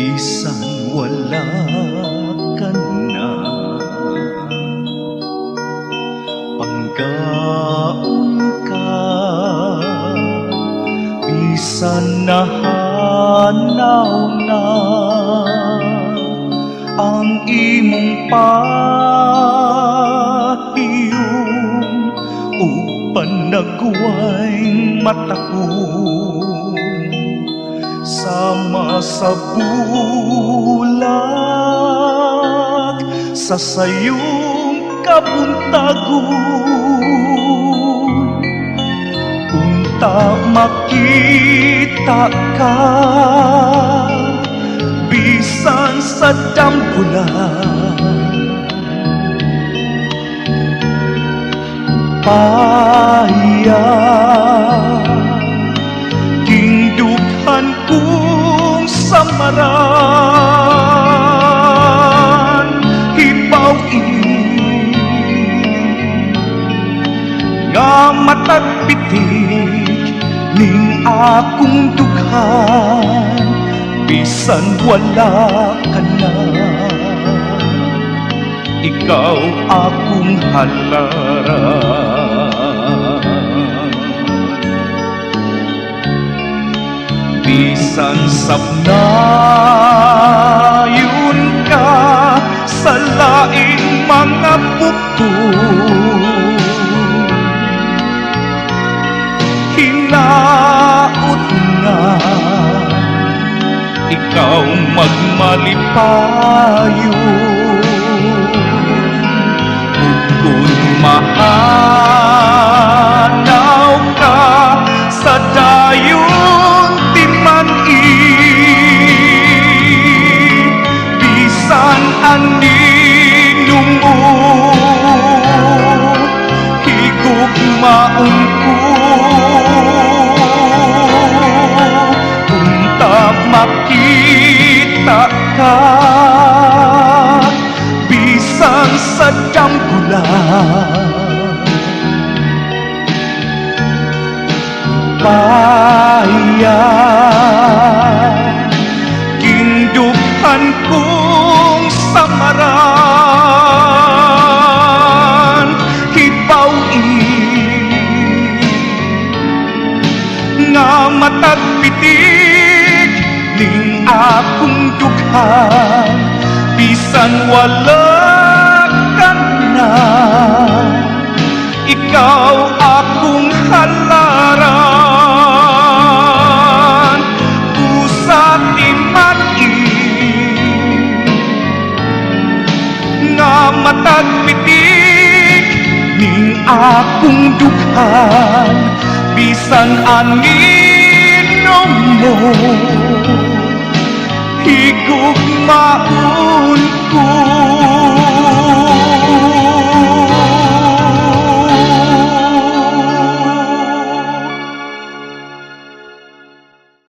bisan wala ka na. Panggaon ka, bisan nahanaw na ang imong pahiyong upan nagway mata ko. Sama sa bulag sa sayong kabuntagon, unta makita ka bisan sa dambulan. Paya gingdughan kong samaran, hibaw-in nga matag pitik ning akong dughan, bisan wala ka na. Ikaw akong halaran, bisan sabnayon ka sa laing mga bukod. Hinaot nga ikaw magmalipayon, kung mahanaw ka sa dayon timan-i, bisan anino mo higugmaon ko. Unta makita ka bisan sa dambulan. Paya gindughan kong samaran, hibaw-in nga matag pitik ning akong dughan, bisan wala ka na. Ikaw akong halaran, usa timan-i nga matag pitik ning akong dughan, bisan anino mo higugmaon.